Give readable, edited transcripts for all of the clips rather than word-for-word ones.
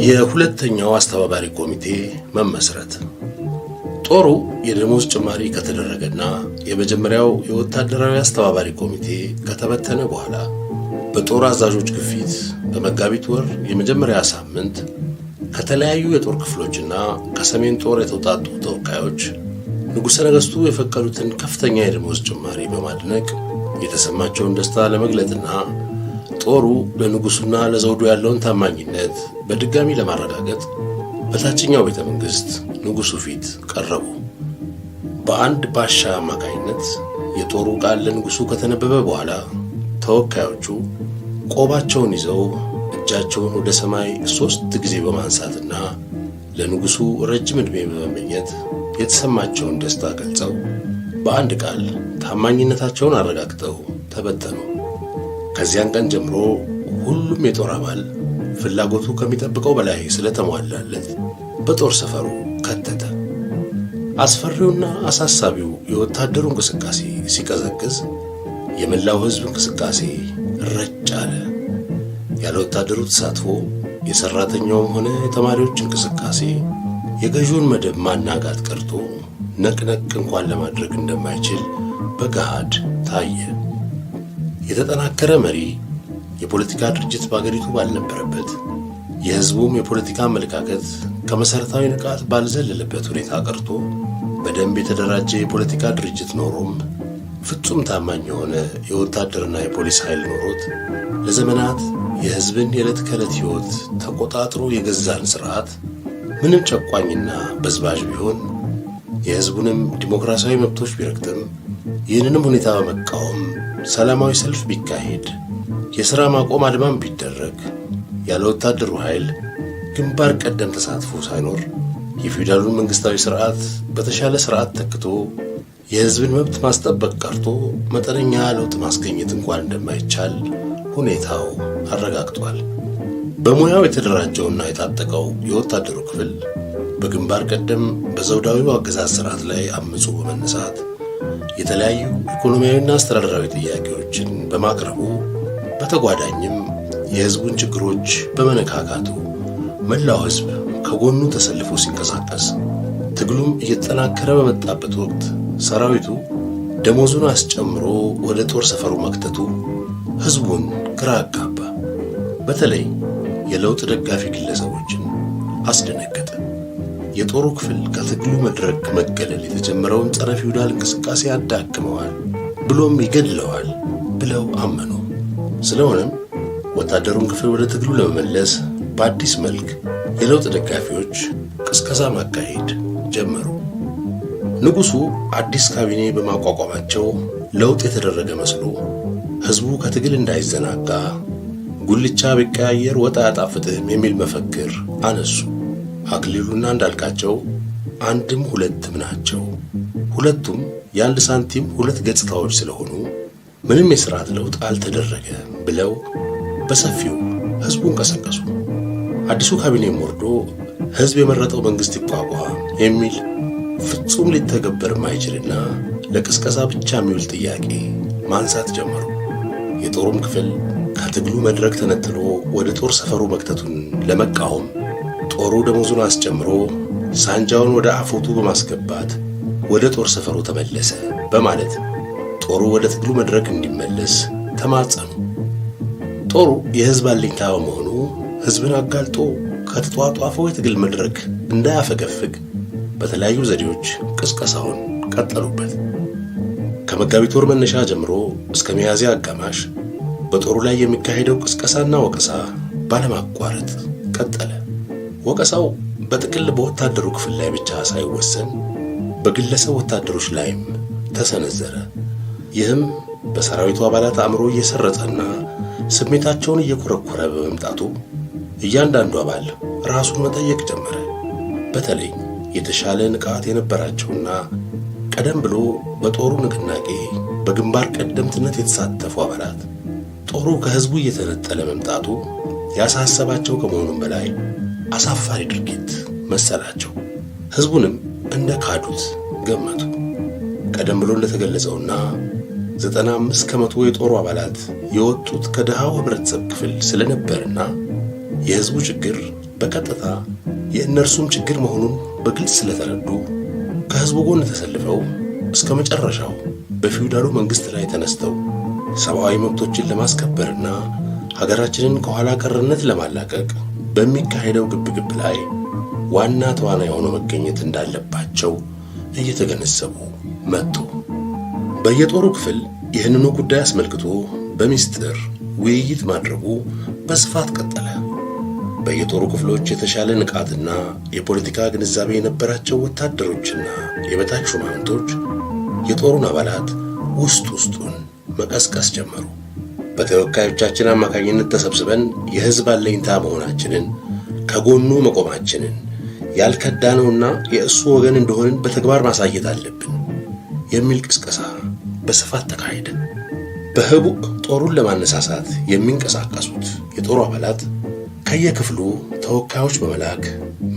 የሁለተኛው አስተባባሪ ኮሚቴ መመስረት። ጦሩ የደሞዝ ጭማሪ ከተደረገና የመጀመሪያው የወታደራዊ አስተባባሪ ኮሚቴ ከተበተነ በኋላ በጦር አዛዦች ግፊት በመጋቢት ወር የመጀመሪያ ሳምንት ከተለያዩ የጦር ክፍሎችና ከሰሜን ጦር የተውጣጡ ተወካዮች ንጉሠ ነገሥቱ የፈቀዱትን ከፍተኛ የደሞዝ ጭማሪ በማድነቅ የተሰማቸውን ደስታ ለመግለጥና ጦሩ ለንጉሱና ለዘውዱ ያለውን ታማኝነት በድጋሚ ለማረጋገጥ በታችኛው ቤተ መንግሥት ንጉሱ ፊት ቀረቡ። በአንድ ባሻ አማካይነት የጦሩ ቃል ለንጉሱ ከተነበበ በኋላ ተወካዮቹ ቆባቸውን ይዘው እጃቸውን ወደ ሰማይ 3 ጊዜ በማንሳትና ለንጉሱ ረጅም ዕድሜ በመመኘት የተሰማቸውን ደስታ ገልጸው በአንድ ቃል ታማኝነታቸውን አረጋግጠው ተበተኑ። ከዚያን ቀን ጀምሮ ሁሉም የጦር አባል ፍላጎቱ ከሚጠብቀው በላይ ስለተሟላለት በጦር ሰፈሩ ከተተ። አስፈሪውና አሳሳቢው የወታደሩ እንቅስቃሴ ሲቀዘቅዝ የመላው ሕዝብ እንቅስቃሴ ረጭ አለ። ያለ ወታደሩ ተሳትፎ የሰራተኛውም ሆነ የተማሪዎች እንቅስቃሴ የገዢውን መደብ ማናጋት ቀርቶ ነቅነቅ እንኳን ለማድረግ እንደማይችል በገሃድ ታየ። የተጠናከረ መሪ የፖለቲካ ድርጅት በአገሪቱ ባልነበረበት፣ የሕዝቡም የፖለቲካ አመለካከት ከመሠረታዊ ንቃት ባልዘለለበት ሁኔታ ቀርቶ በደንብ የተደራጀ የፖለቲካ ድርጅት ኖሮም ፍጹም ታማኝ የሆነ የወታደርና የፖሊስ ኃይል ኖሮት ለዘመናት የሕዝብን የዕለት ከዕለት ሕይወት ተቆጣጥሮ የገዛን ሥርዓት ምንም ጨቋኝና በዝባዥ ቢሆን የሕዝቡንም ዲሞክራሲያዊ መብቶች ቢረግጥም ይህንንም ሁኔታ በመቃወም ሰላማዊ ሰልፍ ቢካሄድ የሥራ ማቆም አድማም ቢደረግ ያለ ወታደሩ ኃይል ግንባር ቀደም ተሳትፎ ሳይኖር የፊውዳሉን መንግሥታዊ ሥርዓት በተሻለ ሥርዓት ተክቶ የሕዝብን መብት ማስጠበቅ ቀርቶ መጠነኛ ለውጥ ማስገኘት እንኳን እንደማይቻል ሁኔታው አረጋግጧል። በሙያው የተደራጀውና የታጠቀው የወታደሩ ክፍል በግንባር ቀደም በዘውዳዊው አገዛዝ ሥርዓት ላይ አምጾ በመነሳት የተለያዩ ኢኮኖሚያዊና አስተዳደራዊ ጥያቄዎችን በማቅረቡ በተጓዳኝም የሕዝቡን ችግሮች በመነካካቱ መላው ሕዝብ ከጎኑ ተሰልፎ ሲንቀሳቀስ፣ ትግሉም እየተጠናከረ በመጣበት ወቅት ሰራዊቱ ደሞዙን አስጨምሮ ወደ ጦር ሰፈሩ መክተቱ ሕዝቡን ግራ አጋባ። በተለይ የለውጥ ደጋፊ ግለሰቦችን አስደነገጠ። የጦሩ ክፍል ከትግሉ መድረክ መገለል የተጀመረውን ጸረ ፊውዳል እንቅስቃሴ ያዳክመዋል ብሎም ይገድለዋል ብለው አመኑ። ስለሆነም ወታደሩን ክፍል ወደ ትግሉ ለመመለስ በአዲስ መልክ የለውጥ ደጋፊዎች ቅስቀሳ ማካሄድ ጀመሩ። ንጉሡ አዲስ ካቢኔ በማቋቋማቸው ለውጥ የተደረገ መስሎ ሕዝቡ ከትግል እንዳይዘናጋ ጉልቻ ቢቀያየር ወጥ አያጣፍጥም የሚል መፈክር አነሱ። አክሊሉና እንዳልካቸው አንድም ሁለትም ናቸው። ሁለቱም የአንድ ሳንቲም ሁለት ገጽታዎች ስለሆኑ ምንም የሥርዓት ለውጥ አልተደረገም ብለው በሰፊው ሕዝቡን ቀሰቀሱ። አዲሱ ካቢኔም ወርዶ ሕዝብ የመረጠው መንግሥት ይቋቋም የሚል ፍጹም ሊተገበር ማይችልና ለቅስቀሳ ብቻ የሚውል ጥያቄ ማንሳት ጀመሩ። የጦሩም ክፍል ከትግሉ መድረክ ተነጥሎ ወደ ጦር ሰፈሩ መክተቱን ለመቃወም ጦሩ ደሞዙን አስጨምሮ ሳንጃውን ወደ አፎቱ በማስገባት ወደ ጦር ሰፈሩ ተመለሰ በማለት ጦሩ ወደ ትግሉ መድረክ እንዲመለስ ተማጸኑ። ጦሩ የሕዝብ አለኝታ በመሆኑ ሕዝብን አጋልጦ ከተጧጧፈው የትግል መድረክ እንዳያፈገፍግ በተለያዩ ዘዴዎች ቅስቀሳውን ቀጠሉበት። ከመጋቢት ወር መነሻ ጀምሮ እስከ ሚያዝያ አጋማሽ በጦሩ ላይ የሚካሄደው ቅስቀሳና ወቀሳ ባለማቋረጥ ቀጠለ። ወቀሳው በጥቅል በወታደሩ ክፍል ላይ ብቻ ሳይወሰን በግለሰብ ወታደሮች ላይም ተሰነዘረ። ይህም በሰራዊቱ አባላት አእምሮ እየሰረጸና ስሜታቸውን እየኮረኮረ በመምጣቱ እያንዳንዱ አባል ራሱን መጠየቅ ጀመረ። በተለይ የተሻለ ንቃት የነበራቸውና ቀደም ብሎ በጦሩ ንቅናቄ በግንባር ቀደምትነት የተሳተፉ አባላት ጦሩ ከሕዝቡ እየተነጠለ መምጣቱ ያሳሰባቸው ከመሆኑም በላይ አሳፋሪ ድርጊት መሰላቸው። ሕዝቡንም እንደ ካዱት ገመቱ። ቀደም ብሎ እንደተገለጸውና 95 ከመቶ የጦሩ አባላት የወጡት ከድሃው ህብረተሰብ ክፍል ስለነበርና የሕዝቡ ችግር በቀጥታ የእነርሱም ችግር መሆኑን በግልጽ ስለተረዱ ከህዝቡ ጎን ተሰልፈው እስከ መጨረሻው በፊውዳሉ መንግስት ላይ ተነስተው ሰብአዊ መብቶችን ለማስከበርና ሀገራችንን ከኋላ ቀርነት ለማላቀቅ በሚካሄደው ግብግብ ላይ ዋና ተዋናይ ሆነው መገኘት እንዳለባቸው እየተገነዘቡ መጡ። በየጦሩ ክፍል ይህንኑ ጉዳይ አስመልክቶ በሚስጥር ውይይት ማድረጉ በስፋት ቀጠለ። በየጦሩ ክፍሎች የተሻለ ንቃትና የፖለቲካ ግንዛቤ የነበራቸው ወታደሮችና የበታች ሹማምንቶች የጦሩን አባላት ውስጡን መቀስቀስ ጀመሩ። በተወካዮቻችን አማካኝነት ተሰብስበን የህዝብ አለኝታ መሆናችንን፣ ከጎኑ መቆማችንን፣ ያልከዳነውና የእሱ ወገን እንደሆንን በተግባር ማሳየት አለብን የሚል ቅስቀሳ በስፋት ተካሄደ። በህቡዕ ጦሩን ለማነሳሳት የሚንቀሳቀሱት የጦሩ አባላት ከየክፍሉ ተወካዮች በመላክ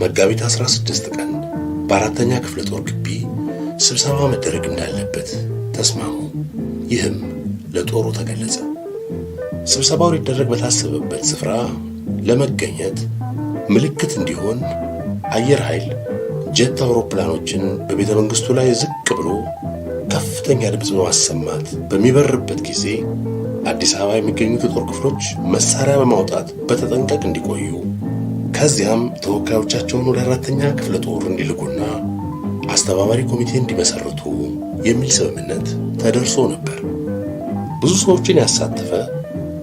መጋቢት 16 ቀን በአራተኛ ክፍለ ጦር ግቢ ስብሰባ መደረግ እንዳለበት ተስማሙ። ይህም ለጦሩ ተገለጸ። ስብሰባው ሊደረግ በታሰበበት ስፍራ ለመገኘት ምልክት እንዲሆን አየር ኃይል ጀት አውሮፕላኖችን በቤተ መንግስቱ ላይ ዝቅ ብሎ ከፍተኛ ድምፅ በማሰማት በሚበርበት ጊዜ አዲስ አበባ የሚገኙት የጦር ክፍሎች መሳሪያ በማውጣት በተጠንቀቅ እንዲቆዩ፣ ከዚያም ተወካዮቻቸውን ወደ አራተኛ ክፍለ ጦር እንዲልኩና አስተባባሪ ኮሚቴ እንዲመሰርቱ የሚል ስምምነት ተደርሶ ነበር። ብዙ ሰዎችን ያሳተፈ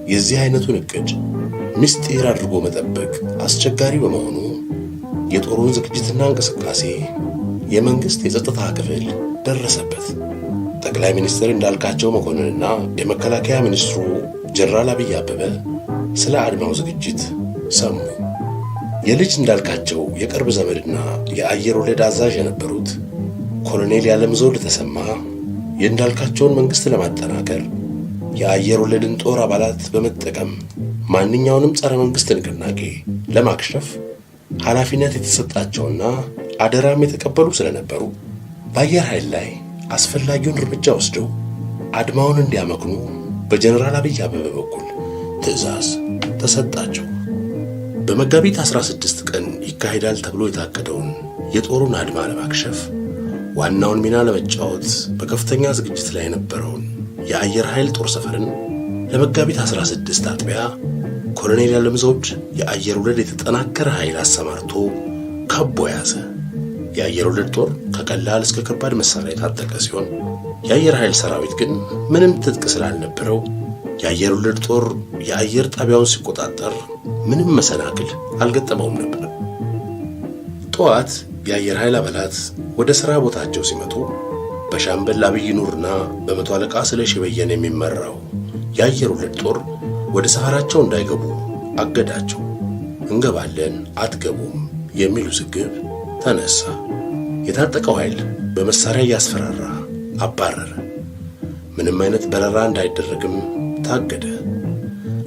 የዚህ አይነቱን እቅድ ምስጢር አድርጎ መጠበቅ አስቸጋሪ በመሆኑ የጦሩን ዝግጅትና እንቅስቃሴ የመንግስት የጸጥታ ክፍል ደረሰበት። ጠቅላይ ሚኒስትር እንዳልካቸው መኮንንና የመከላከያ ሚኒስትሩ ጀነራል አብይ አበበ ስለ አድማው ዝግጅት ሰሙ። የልጅ እንዳልካቸው የቅርብ ዘመድና የአየር ወለድ አዛዥ የነበሩት ኮሎኔል ያለምዘውድ ተሰማ የእንዳልካቸውን መንግስት ለማጠናከር የአየር ወለድን ጦር አባላት በመጠቀም ማንኛውንም ጸረ መንግስት ንቅናቄ ለማክሸፍ ኃላፊነት የተሰጣቸውና አደራም የተቀበሉ ስለነበሩ በአየር ኃይል ላይ አስፈላጊውን እርምጃ ወስደው አድማውን እንዲያመክኑ በጀነራል አብይ አበበ በኩል ትዕዛዝ ተሰጣቸው። በመጋቢት 16 ቀን ይካሄዳል ተብሎ የታቀደውን የጦሩን አድማ ለማክሸፍ ዋናውን ሚና ለመጫወት በከፍተኛ ዝግጅት ላይ የነበረውን የአየር ኃይል ጦር ሰፈርን ለመጋቢት 16 አጥቢያ ኮሎኔል ያለምዘውድ የአየር ወለድ የተጠናከረ ኃይል አሰማርቶ ከቦ ያዘ። የአየር ወለድ ጦር ከቀላል እስከ ከባድ መሳሪያ የታጠቀ ሲሆን የአየር ኃይል ሰራዊት ግን ምንም ትጥቅ ስላልነበረው የአየር ወለድ ጦር የአየር ጣቢያውን ሲቆጣጠር ምንም መሰናክል አልገጠመውም ነበር። ጠዋት የአየር ኃይል አባላት ወደ ሥራ ቦታቸው ሲመጡ በሻምበል አብይ ኑርና በመቶ አለቃ ስለሺ በየነ የሚመራው የአየር ወለድ ጦር ወደ ሰፈራቸው እንዳይገቡ አገዳቸው። እንገባለን አትገቡም የሚሉ ውዝግብ ተነሳ። የታጠቀው ኃይል በመሳሪያ እያስፈራራ አባረረ። ምንም አይነት በረራ እንዳይደረግም ታገደ።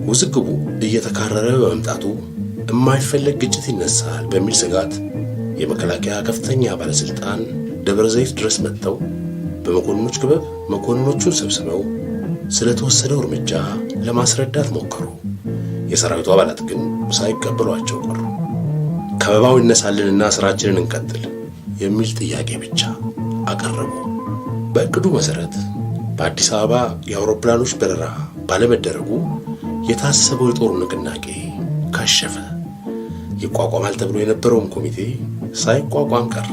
ውዝግቡ እየተካረረ በመምጣቱ የማይፈለግ ግጭት ይነሳል በሚል ስጋት የመከላከያ ከፍተኛ ባለስልጣን ደብረ ዘይት ድረስ መጥተው በመኮንኖች ክበብ መኮንኖቹን ሰብስበው ስለተወሰደው እርምጃ ለማስረዳት ሞከሩ። የሰራዊቱ አባላት ግን ሳይቀበሏቸው ቀሩ። ከበባው ይነሳልንና ስራችንን እንቀጥል የሚል ጥያቄ ብቻ አቀረቡ። በእቅዱ መሰረት በአዲስ አበባ የአውሮፕላኖች በረራ ባለመደረጉ የታሰበው የጦር ንቅናቄ ከሸፈ። ይቋቋማል ተብሎ የነበረውም ኮሚቴ ሳይቋቋም ቀረ።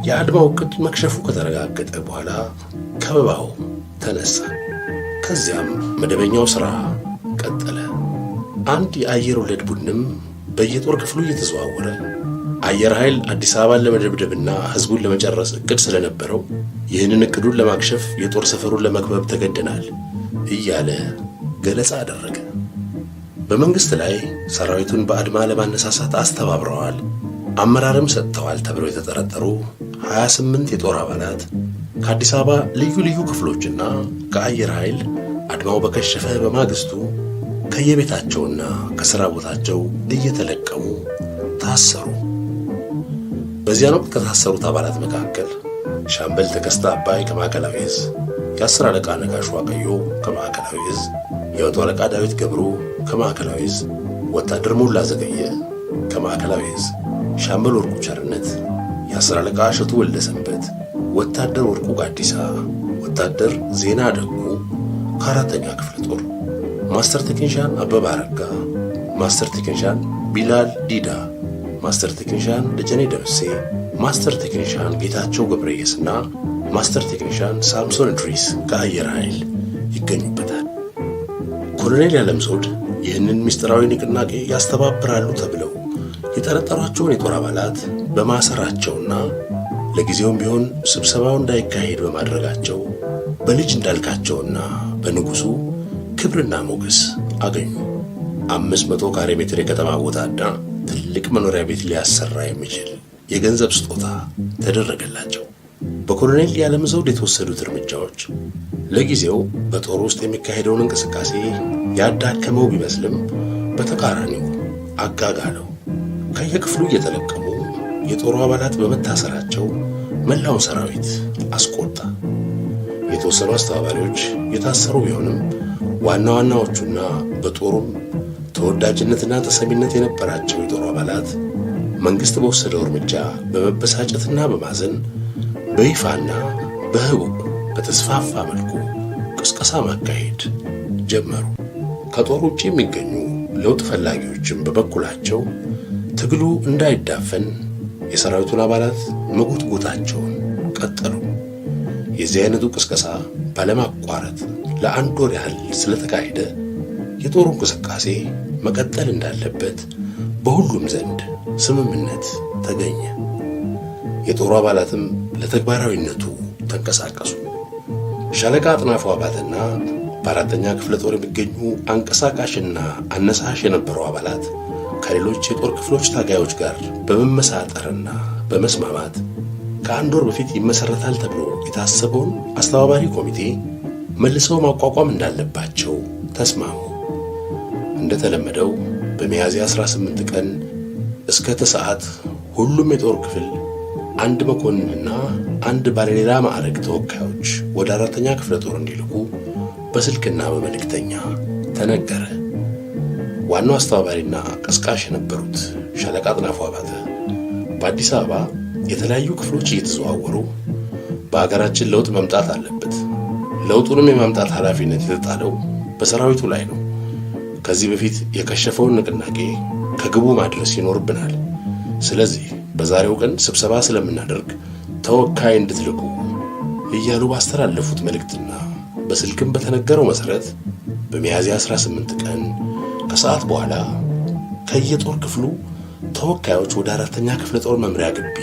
የአድማው እቅድ መክሸፉ ከተረጋገጠ በኋላ ከበባው ተነሳ። ከዚያም መደበኛው ሥራ ቀጠለ። አንድ የአየር ወለድ ቡድንም በየጦር ክፍሉ እየተዘዋወረ አየር ኃይል አዲስ አበባን ለመደብደብና ሕዝቡን ለመጨረስ እቅድ ስለነበረው ይህንን እቅዱን ለማክሸፍ የጦር ሰፈሩን ለመክበብ ተገደናል እያለ ገለጻ አደረገ። በመንግስት ላይ ሰራዊቱን በአድማ ለማነሳሳት አስተባብረዋል፣ አመራርም ሰጥተዋል ተብለው የተጠረጠሩ 28 የጦር አባላት ከአዲስ አበባ ልዩ ልዩ ክፍሎችና ከአየር ኃይል አድማው በከሸፈ በማግስቱ ከየቤታቸውና ከሥራ ቦታቸው እየተለቀሙ ታሰሩ። በዚያን ወቅት ከታሰሩት አባላት መካከል ሻምበል ተከስተ አባይ ከማዕከላዊ ዕዝ፣ የ10 አለቃ ነጋሽ ዋቀዮ ከማዕከላዊ ዕዝ፣ የ100 አለቃ ዳዊት ገብሩ ከማዕከላዊ ዕዝ፣ ወታደር ሞላ ዘገየ ከማዕከላዊ ዕዝ ሻምበል ወርቁ ቸርነት፣ የአስር አለቃ እሸቱ ወልደሰንበት፣ ወታደር ወርቁ ጋዲሳ፣ ወታደር ዜና ደጉ ከአራተኛ ክፍለ ጦር፣ ማስተር ቴክኒሻን አበባ አረጋ፣ ማስተር ቴክኒሻን ቢላል ዲዳ፣ ማስተር ቴክኒሻን ደጀኔ ደምሴ፣ ማስተር ቴክኒሻን ጌታቸው ገብረየስና ማስተር ቴክኒሻን ሳምሶን ድሪስ ከአየር ኃይል ይገኙበታል። ኮሎኔል ያለም ዘውድ ይህንን ምስጢራዊ ንቅናቄ ያስተባብራሉ ተብለው የጠረጠሯቸውን የጦር አባላት በማሰራቸውና ለጊዜውም ቢሆን ስብሰባው እንዳይካሄድ በማድረጋቸው በልጅ እንዳልካቸውና በንጉሱ ክብርና ሞገስ አገኙ። 500 ካሬ ሜትር የከተማ ቦታና ትልቅ መኖሪያ ቤት ሊያሰራ የሚችል የገንዘብ ስጦታ ተደረገላቸው። በኮሎኔል ያለም ዘውድ የተወሰዱት እርምጃዎች ለጊዜው በጦር ውስጥ የሚካሄደውን እንቅስቃሴ ያዳከመው ቢመስልም በተቃራኒው አጋጋለው። ከየክፍሉ እየተለቀሙ የጦሩ አባላት በመታሰራቸው መላውን ሰራዊት አስቆጣ። የተወሰኑ አስተባባሪዎች የታሰሩ ቢሆንም ዋና ዋናዎቹና በጦሩም ተወዳጅነትና ተሰሚነት የነበራቸው የጦሩ አባላት መንግስት በወሰደው እርምጃ በመበሳጨትና በማዘን በይፋና በህቡ በተስፋፋ መልኩ ቅስቀሳ ማካሄድ ጀመሩ። ከጦር ውጭ የሚገኙ ለውጥ ፈላጊዎችም በበኩላቸው ትግሉ እንዳይዳፈን የሰራዊቱን አባላት መጎትጎታቸውን ቀጠሉ። የዚህ አይነቱ ቅስቀሳ ባለማቋረጥ ለ1 ወር ያህል ስለተካሄደ የጦሩ እንቅስቃሴ መቀጠል እንዳለበት በሁሉም ዘንድ ስምምነት ተገኘ። የጦሩ አባላትም ለተግባራዊነቱ ተንቀሳቀሱ። ሻለቃ አጥናፉ አባተና በአራተኛ ክፍለ ጦር የሚገኙ አንቀሳቃሽና አነሳሽ የነበሩ አባላት ከሌሎች የጦር ክፍሎች ታጋዮች ጋር በመመሳጠርና በመስማማት ከ1 ወር በፊት ይመሰረታል ተብሎ የታሰበውን አስተባባሪ ኮሚቴ መልሰው ማቋቋም እንዳለባቸው ተስማሙ። እንደተለመደው በሚያዝያ 18 ቀን እስከ ተሰዓት ሁሉም የጦር ክፍል 1 መኮንንና 1 ባለሌላ ማዕረግ ተወካዮች ወደ አራተኛ ክፍለ ጦር እንዲልኩ በስልክና በመልእክተኛ ተነገረ። ዋናው አስተባባሪና ቀስቃሽ የነበሩት ሻለቃ አጥናፉ አባተ በአዲስ አበባ የተለያዩ ክፍሎች እየተዘዋወሩ በአገራችን ለውጥ መምጣት አለበት፣ ለውጡንም የማምጣት ኃላፊነት የተጣለው በሰራዊቱ ላይ ነው። ከዚህ በፊት የከሸፈውን ንቅናቄ ከግቡ ማድረስ ይኖርብናል። ስለዚህ በዛሬው ቀን ስብሰባ ስለምናደርግ ተወካይ እንድትልኩ እያሉ ባስተላለፉት መልእክትና በስልክም በተነገረው መሰረት በሚያዝያ 18 ቀን ከሰዓት በኋላ ከየጦር ክፍሉ ተወካዮች ወደ አራተኛ ክፍለ ጦር መምሪያ ግቢ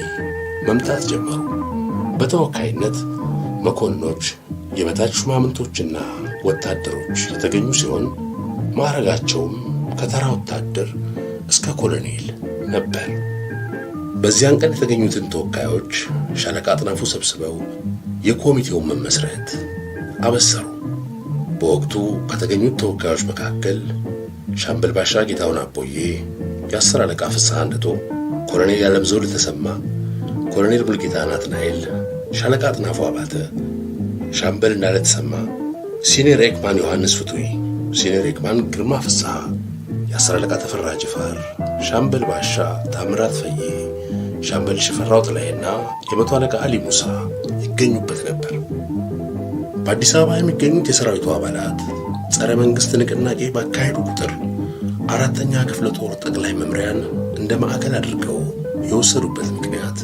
መምጣት ጀመሩ። በተወካይነት መኮንኖች፣ የበታች ሹማምንቶችና ወታደሮች የተገኙ ሲሆን ማዕረጋቸውም ከተራ ወታደር እስከ ኮሎኔል ነበር። በዚያን ቀን የተገኙትን ተወካዮች ሻለቃ አጥናፉ ሰብስበው የኮሚቴውን መመስረት አበሰሩ። በወቅቱ ከተገኙት ተወካዮች መካከል ሻምበል ባሻ ጌታውን አቦዬ፣ የአስር አለቃ ፍስሐ አንድቶ፣ ኮሎኔል ያለም ዘውድ ተሰማ፣ ኮሎኔል ሙልጌታ ናትናኤል፣ ሻለቃ አጥናፉ አባተ፣ ሻምበል እንዳለ ተሰማ፣ ሲኒየር ኤክማን ዮሐንስ ፍቱይ፣ ሲኒየር ኤክማን ግርማ ፍስሐ፣ የአስር አለቃ ተፈራ ጅፋር፣ ሻምበል ባሻ ታምራት ፈዬ፣ ሻምበል ሽፈራው ጥላዬና የመቶ አለቃ አሊ ሙሳ ይገኙበት ነበር። በአዲስ አበባ የሚገኙት የሰራዊቱ አባላት ጸረ መንግስት ንቅናቄ ባካሄዱ ቁጥር አራተኛ ክፍለ ጦር ጠቅላይ መምሪያን እንደ ማዕከል አድርገው የወሰዱበት ምክንያት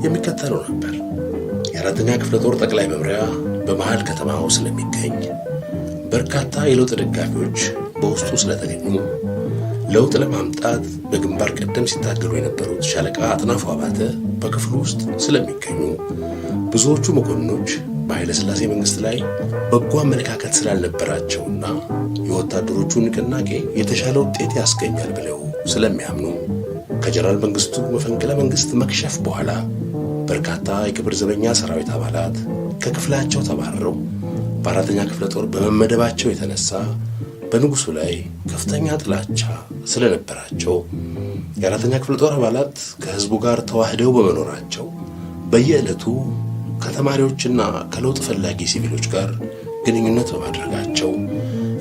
የሚከተለው ነበር። የአራተኛ ክፍለ ጦር ጠቅላይ መምሪያ በመሃል ከተማው ስለሚገኝ በርካታ የለውጥ ደጋፊዎች በውስጡ ስለተገኙ ለውጥ ለማምጣት በግንባር ቀደም ሲታገሉ የነበሩት ሻለቃ አጥናፉ አባተ በክፍሉ ውስጥ ስለሚገኙ ብዙዎቹ መኮንኖች በኃይለ ሥላሴ መንግስት ላይ በጎ አመለካከት ስላልነበራቸውና የወታደሮቹ ንቅናቄ የተሻለ ውጤት ያስገኛል ብለው ስለሚያምኑ ከጀነራል መንግስቱ መፈንቅለ መንግስት መክሸፍ በኋላ በርካታ የክብር ዘበኛ ሰራዊት አባላት ከክፍላቸው ተባረው በአራተኛ ክፍለ ጦር በመመደባቸው የተነሳ በንጉሱ ላይ ከፍተኛ ጥላቻ ስለነበራቸው የአራተኛ ክፍለ ጦር አባላት ከህዝቡ ጋር ተዋህደው በመኖራቸው በየዕለቱ ከተማሪዎችና ከለውጥ ፈላጊ ሲቪሎች ጋር ግንኙነት በማድረጋቸው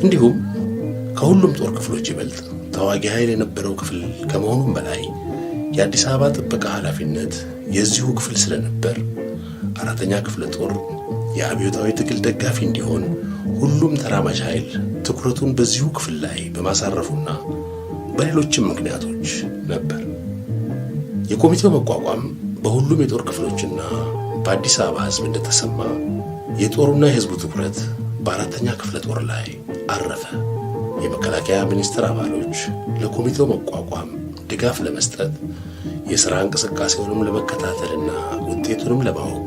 እንዲሁም ከሁሉም ጦር ክፍሎች ይበልጥ ተዋጊ ኃይል የነበረው ክፍል ከመሆኑም በላይ የአዲስ አበባ ጥበቃ ኃላፊነት የዚሁ ክፍል ስለነበር 4ኛ ክፍለ ጦር የአብዮታዊ ትግል ደጋፊ እንዲሆን ሁሉም ተራማጅ ኃይል ትኩረቱን በዚሁ ክፍል ላይ በማሳረፉና በሌሎችም ምክንያቶች ነበር። የኮሚቴው መቋቋም በሁሉም የጦር ክፍሎችና በአዲስ አበባ ሕዝብ እንደተሰማ የጦሩና የሕዝቡ ትኩረት በ4ኛ ክፍለ ጦር ላይ አረፈ። የመከላከያ ሚኒስቴር አባሎች ለኮሚቴው መቋቋም ድጋፍ ለመስጠት የሥራ እንቅስቃሴውንም ለመከታተልና ውጤቱንም ለማወቅ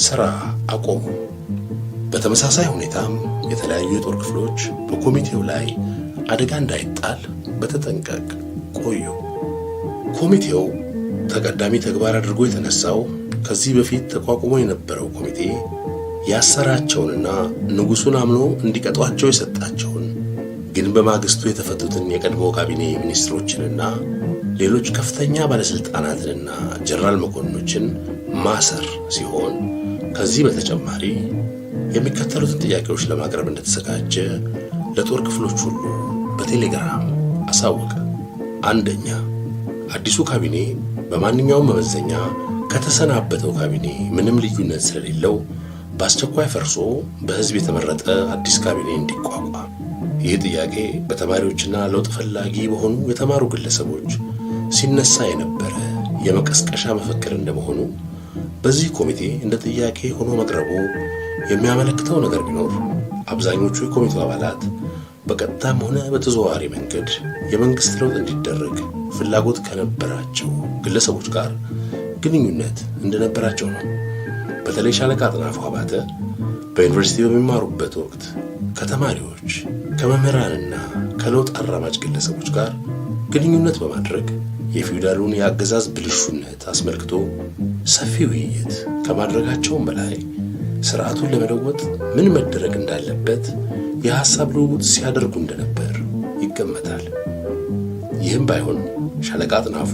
ሥራ አቆሙ። በተመሳሳይ ሁኔታም የተለያዩ የጦር ክፍሎች በኮሚቴው ላይ አደጋ እንዳይጣል በተጠንቀቅ ቆዩ። ኮሚቴው ተቀዳሚ ተግባር አድርጎ የተነሳው ከዚህ በፊት ተቋቁሞ የነበረው ኮሚቴ ያሰራቸውንና ንጉሡን አምኖ እንዲቀጧቸው የሰጣቸውን ግን በማግስቱ የተፈቱትን የቀድሞ ካቢኔ ሚኒስትሮችንና ሌሎች ከፍተኛ ባለስልጣናትንና ጀነራል መኮንኖችን ማሰር ሲሆን ከዚህ በተጨማሪ የሚከተሉትን ጥያቄዎች ለማቅረብ እንደተዘጋጀ ለጦር ክፍሎች ሁሉ በቴሌግራም አሳወቀ። አንደኛ፣ አዲሱ ካቢኔ በማንኛውም መመዘኛ ከተሰናበተው ካቢኔ ምንም ልዩነት ስለሌለው በአስቸኳይ ፈርሶ በሕዝብ የተመረጠ አዲስ ካቢኔ እንዲቋቋም። ይህ ጥያቄ በተማሪዎችና ለውጥ ፈላጊ በሆኑ የተማሩ ግለሰቦች ሲነሳ የነበረ የመቀስቀሻ መፈክር እንደመሆኑ በዚህ ኮሚቴ እንደ ጥያቄ ሆኖ መቅረቡ የሚያመለክተው ነገር ቢኖር አብዛኞቹ የኮሚቴው አባላት በቀጥታም ሆነ በተዘዋዋሪ መንገድ የመንግስት ለውጥ እንዲደረግ ፍላጎት ከነበራቸው ግለሰቦች ጋር ግንኙነት እንደነበራቸው ነው። በተለይ ሻለቃ አጥናፉ አባተ በዩኒቨርሲቲ በሚማሩበት ወቅት ከተማሪዎች ከመምህራንና ከለውጥ አራማጅ ግለሰቦች ጋር ግንኙነት በማድረግ የፊውዳሉን የአገዛዝ ብልሹነት አስመልክቶ ሰፊ ውይይት ከማድረጋቸውም በላይ ስርዓቱን ለመለወጥ ምን መደረግ እንዳለበት የሐሳብ ልውውጥ ሲያደርጉ እንደነበር ይገመታል። ይህም ባይሆን ሻለቃ አጥናፉ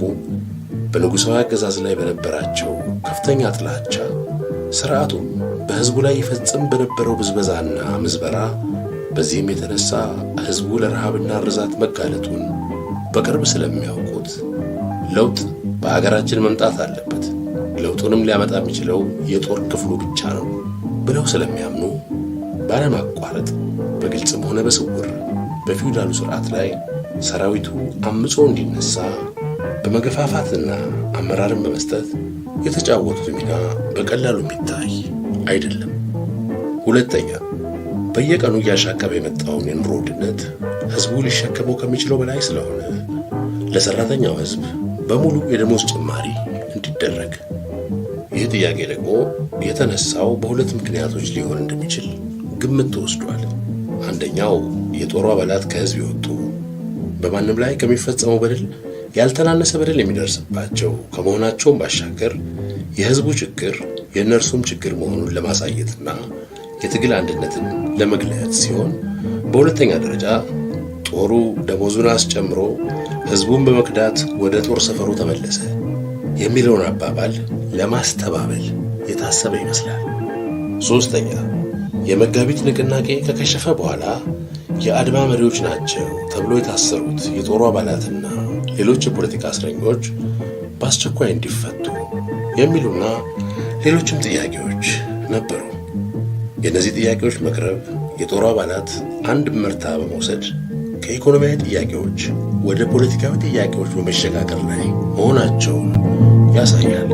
በንጉሣዊ አገዛዝ ላይ በነበራቸው ከፍተኛ ጥላቻ ስርዓቱ በሕዝቡ ላይ ይፈጽም በነበረው ብዝበዛና ምዝበራ፣ በዚህም የተነሳ ሕዝቡ ለረሃብና ርዛት መጋለጡን በቅርብ ስለሚያውቁት ለውጥ በአገራችን መምጣት አለበት፣ ለውጡንም ሊያመጣ የሚችለው የጦር ክፍሉ ብቻ ነው ብለው ስለሚያምኑ ባለማቋረጥ በግልጽም ሆነ በስውር በፊውዳሉ ስርዓት ላይ ሰራዊቱ አምጾ እንዲነሳ በመገፋፋትና አመራርን በመስጠት የተጫወቱት ሚና በቀላሉ የሚታይ አይደለም። ሁለተኛ፣ በየቀኑ እያሻቀበ የመጣውን የኑሮ ውድነት ሕዝቡ ሊሸከመው ከሚችለው በላይ ስለሆነ ለሰራተኛው ሕዝብ በሙሉ የደሞዝ ጭማሪ እንዲደረግ። ይህ ጥያቄ ደግሞ የተነሳው በሁለት ምክንያቶች ሊሆን እንደሚችል ግምት ተወስዷል። አንደኛው የጦሩ አባላት ከሕዝብ የወጡ በማንም ላይ ከሚፈጸመው በደል ያልተናነሰ በደል የሚደርስባቸው ከመሆናቸውም ባሻገር የሕዝቡ ችግር የእነርሱም ችግር መሆኑን ለማሳየትና የትግል አንድነትን ለመግለጽ ሲሆን፣ በሁለተኛ ደረጃ ጦሩ ደሞዙን አስጨምሮ ሕዝቡን በመክዳት ወደ ጦር ሰፈሩ ተመለሰ የሚለውን አባባል ለማስተባበል የታሰበ ይመስላል። ሶስተኛ፣ የመጋቢት ንቅናቄ ከከሸፈ በኋላ የአድማ መሪዎች ናቸው ተብሎ የታሰሩት የጦሩ አባላትና ሌሎች የፖለቲካ እስረኞች በአስቸኳይ እንዲፈቱ የሚሉና ሌሎችም ጥያቄዎች ነበሩ። የእነዚህ ጥያቄዎች መቅረብ የጦሩ አባላት አንድ ምርታ በመውሰድ ከኢኮኖሚያዊ ጥያቄዎች ወደ ፖለቲካዊ ጥያቄዎች በመሸጋገር ላይ መሆናቸውን ያሳያል።